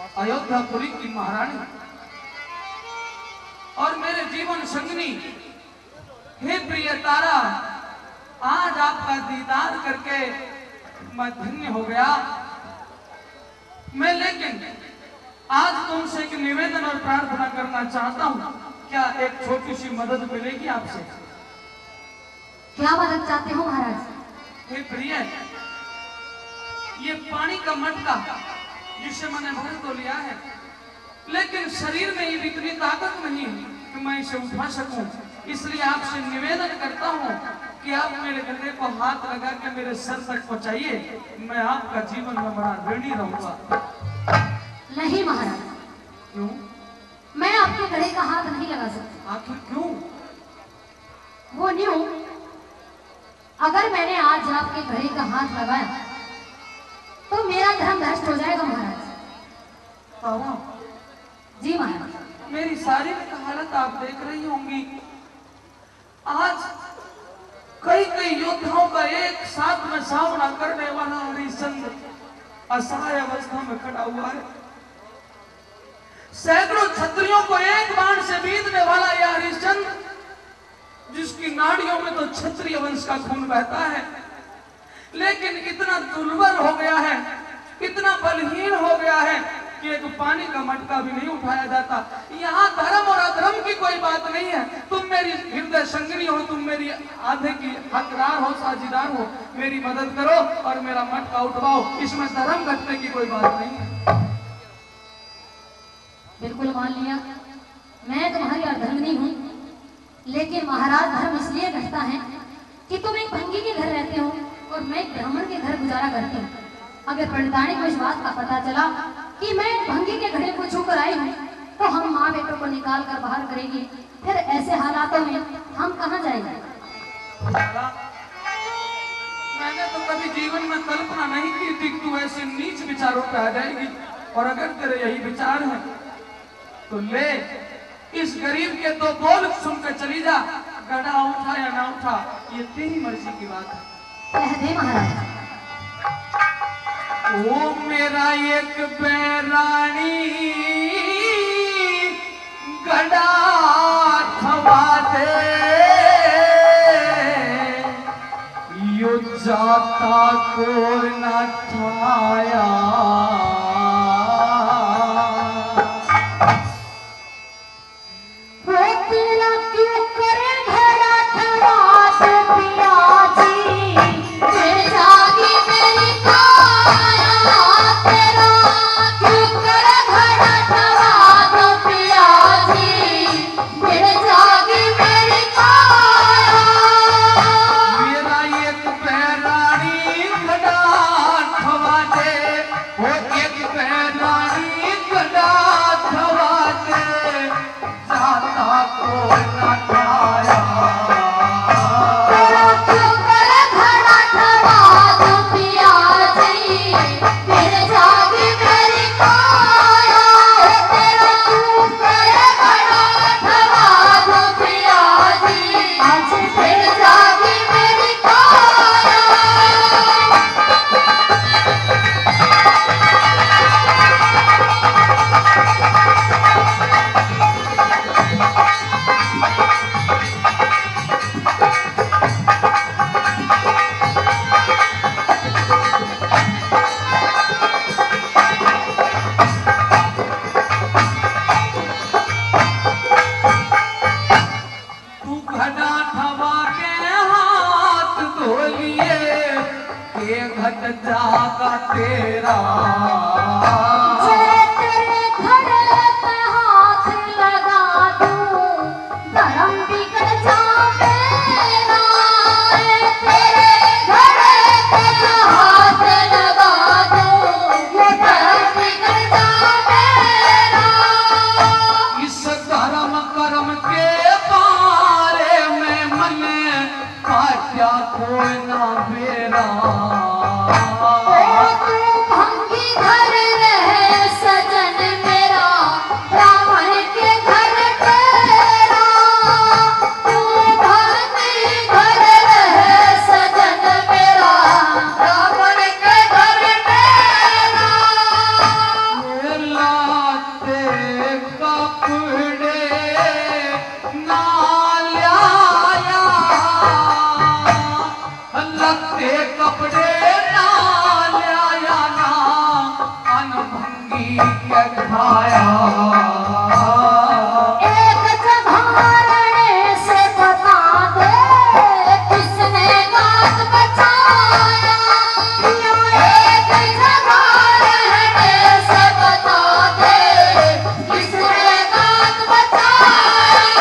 अयोध्यापुरी की महारानी और मेरे जीवन संगनी, हे प्रिय तारा, आज आपका दीदार करके मैं धन्य हो गया। मैं लेकिन आज तुमसे एक निवेदन और प्रार्थना करना चाहता हूँ। क्या एक छोटी सी मदद मिलेगी आपसे? क्या मदद चाहते हो महाराज? हे प्रिय, ये पानी का मटका जिसे मैंने भर तो लिया है, लेकिन शरीर में ये इतनी ताकत नहीं कि मैं इसे उठा सकूं। इसलिए आपसे निवेदन करता हूं कि आप मेरे गले को हाथ लगा के मेरे सर तक पहुंचाइए। मैं आपका जीवन में बड़ा ऋणी रहूंगा। नहीं महाराज। क्यों? मैं आपके गले का हाथ नहीं लगा सकती। आखिर क्यों? वो न्यू, अगर मैंने आज आपके गले का हाथ लगाया तो मेरा धर्म भ्रष्ट हो जाएगा महाराज। तारा, जी महाराज। मेरी शारीरिक हालत आप देख रही होंगी। आज कई कई योद्धाओं का एक साथ में सामना करने वाला हरिश्चंद्र असहाय अवस्था में खड़ा हुआ है। सैकड़ों क्षत्रियों को एक बाण से बीतने वाला यह हरिश्चंद्र, जिसकी नाड़ियों में तो क्षत्रिय वंश का खून बहता है, लेकिन इतना दुर्बल हो गया है, इतना बलहीन हो गया है कि एक पानी का मटका भी नहीं उठाया जाता। यहाँ धर्म और अधर्म की कोई बात नहीं है। तुम मेरी हृदय संगनी हो, तुम मेरी आधे की हकदार हो, साझीदार हो। मेरी मदद करो और मेरा मटका उठवाओ। इसमें धर्म घटने की कोई बात नहीं है। बिल्कुल मान लिया, मैं तुम्हारी अर्धंगिनी हूँ, लेकिन महाराज धर्म इसलिए घटता है कि तुम एक भंगी के घर रहते हो और मैं ब्राह्मण के घर गुजारा करती हूँ। अगर पंडितानी को इस बात का पता चला कि मैं भंगी के घड़े को छूकर आई हूँ तो हम माँ बेटों को निकाल कर बाहर करेगी। फिर ऐसे हालातों में हम कहाँ जाएंगे? मैंने तो कभी जीवन में कल्पना नहीं की थी कि तू ऐसे नीच विचारों पे आ जाएगी। और अगर तेरे यही विचार हैं तो ले, इस गरीब के दो बोल सुनकर चली जा। गधा उठा या ना उठा, ये तेरी मर्जी की बात है। कह दे महाराज। ओ मेरा एक बैरानी गड़ा थवा दे, यो जाता को न ठाया। लूंगी क्या खाया एक जघारने से बता दे किसने गात बचाया एक जघारने से बता दे किसने गात बचाया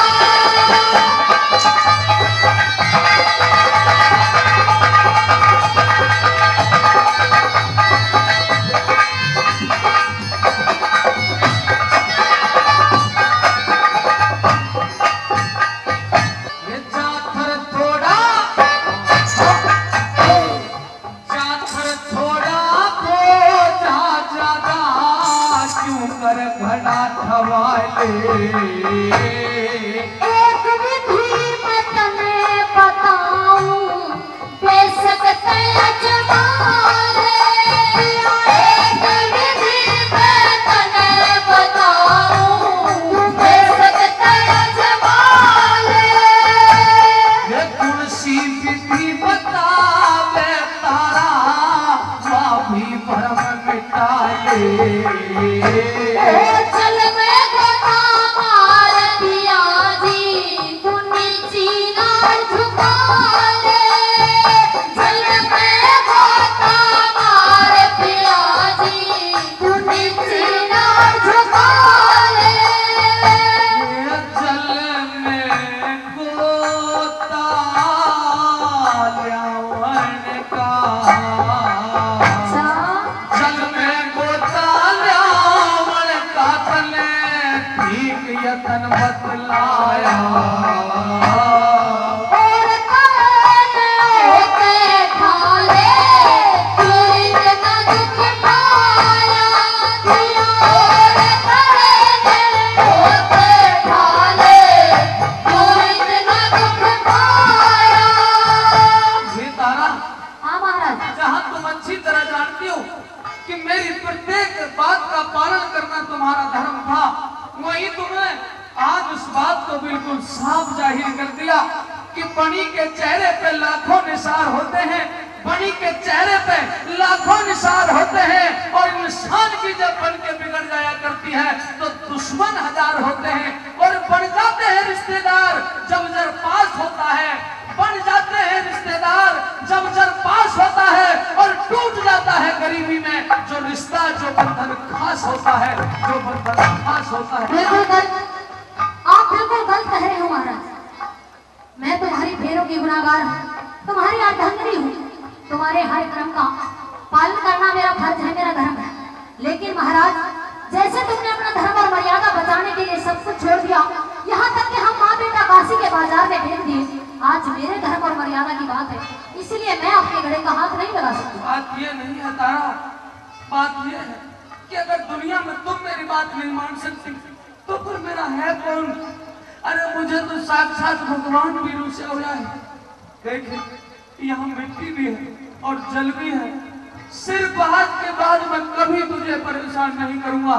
ये जाकर थोड़ा जाकर थोड़ा को जा ज्यादा क्यों कर घड़ा ठवाले एक विधि मैं तने बताऊं बेशक अजमा ले एक विधि मैं तने बताऊं बेशक अजमा ले ये तुलसी विधि बतावे तारा वह भी भरम मिटाए चल मैं गता मार दिया जी तू नीची ना झुका ले चल मैं गता मार दिया जी तू नीची ना झुका ले ये जल में गोता ल्यावण का जल में गोता ल्यावण का तले ठीक यतन बतलाया और काने होते ठाले तू इतना दुख पाया दिया और काने होते ठाले तू इतना दुख पाया ये तारा हाँ महाराज जहाँ तुम अच्छी तरह जानती हो कि मेरी प्रत्येक बात का पालन करना तुम्हारा धर्म था वही तुमने आज उस बात को बिल्कुल साफ जाहिर कर दिया कि बनी के चेहरे पे लाखों निसार होते हैं बनी के चेहरे पे लाखों निसार होते हैं और इंसान की जब बन के बिगड़ जाया करती है तो दुश्मन हजार होते हैं और बन जाते हैं रिश्तेदार जब जर पास होता है बन जाते हैं रिश्तेदार जब जर पास होता है और टूट जाता है गरीबी में जो रिश्ता जो बंधन खास होता है जो बंधन खास होता है बिल्कुल गलत आप बिल्कुल गलत कह रहे हो महाराज मैं तुम्हारी फेरों की गुनाहगार हूँ तुम्हारी अर्धांगिनी हूँ तुम्हारे हर क्रम का पालन करना मेरा फर्ज है मेरा धर्म है लेकिन महाराज जैसे तुमने अपना धर्म और मर्यादा बचाने के लिए सब कुछ छोड़ दिया यहाँ तक कि हम माँ बेटा काशी के बाजार में भेज दिए आज मेरे धर्म और मर्यादा की बात है इसलिए मैं अपने घड़े का हाथ नहीं लगा सकती बात ये नहीं है तारा बात ये है कि अगर दुनिया में तुम मेरी बात नहीं मान सकती तो फिर मेरा है कौन अरे मुझे तो साक्षात भगवान भी रुसे हो जाए देख यहाँ मिट्टी भी है और जल भी है सिर्फ आज के बाद मैं कभी तुझे परेशान नहीं करूंगा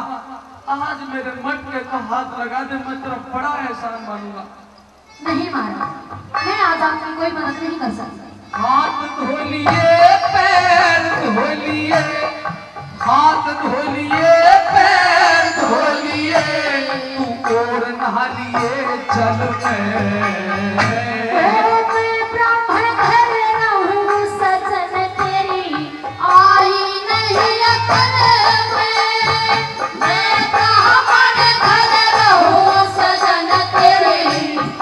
आज मेरे मटके का हाथ लगा दे मैं तेरा बड़ा एहसान मानूंगा नहीं महाराज मैं आज आपकी कोई मदद नहीं कर सकती हाथ धो लिए पैर धो लिए हाथ धो लिए पैर धो लिए तू और नहा लिए जल में मैं ब्राह्मण घर रहूं सजन तेरी आई नहीं अकल में मैं ब्राह्मण घर रहूं सजन तेरी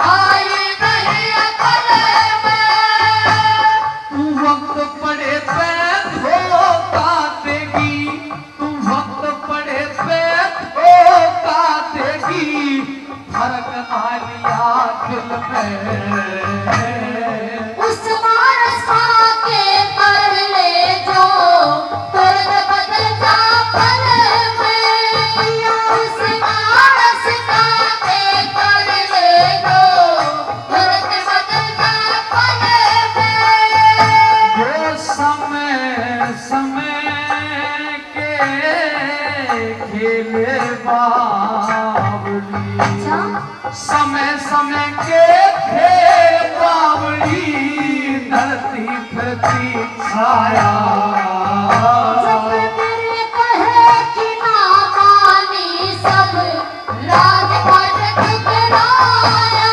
आई नहीं अकल में तू वक्त पड़े पैर धोखा देगी तू वक्त पड़े पैर धोखा देगी फर्क आ लिया दिल में उस मानसा के कर ले जो तुरंत बदल जा पल में उस मानसा के कर ले जो तुरंत बदल जा पल में जो समय समय के खेले बावली समय समय के खेल बावली धरती प्रतीक्षाया जब तेरे कहे कि ना राजपाट ठुकराया,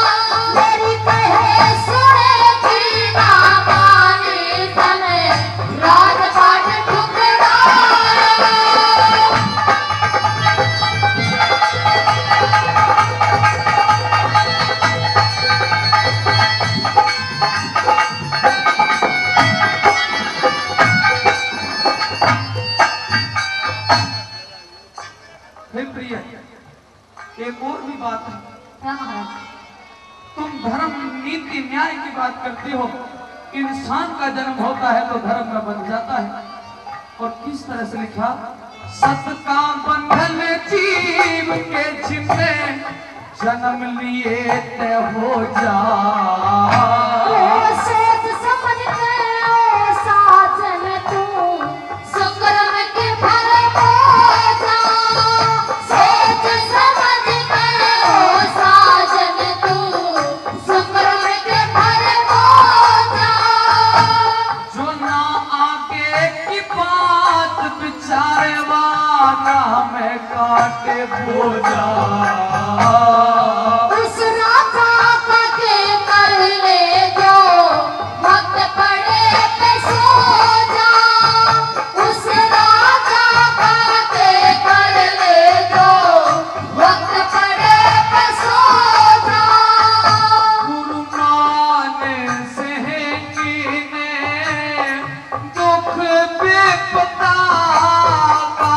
मेरी कहे सुनेगी ना माने समय, राजपाट ठुकराया। हे प्रिय, एक और भी बात है। क्या महाराज? तुम धर्म नीति न्याय की बात करती हो। इंसान का जन्म होता है तो धर्म में बन जाता है। और किस तरह से लिखा, सत का बंधन जीव के जिम्मे जन्म लिए तय हो जा। सोच समझ के ओ साजन तू सुकर्म के फल भोजा, सोच समझ के ओ साजन तू सुकर्म के फल भोजा। जो ना आगे की बात बिचारे वाला में काटे बोझा। उस राजा का के कर ले जो वक्त पड़े पे सो जा, उस राजा का के कर ले जो वक्त पड़े पे सो जा। गुरु नानक से कीने दुख बेपता का,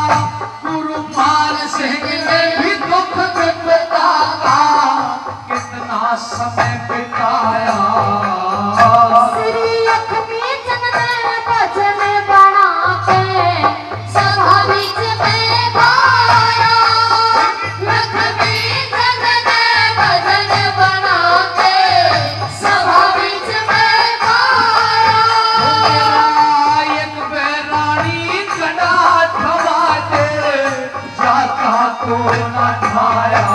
गुरु मान सिंह ने भी दुख बेपता का कितना समय बिताया। श्री लक्ष्मी चंद ने भजन बना के सभा बीच में गाया, लक्ष्मी चंद ने भजन बना के सभा बीच में गाया। एक बैरानी गड़ा ठवा दे, जाता को न ठाया।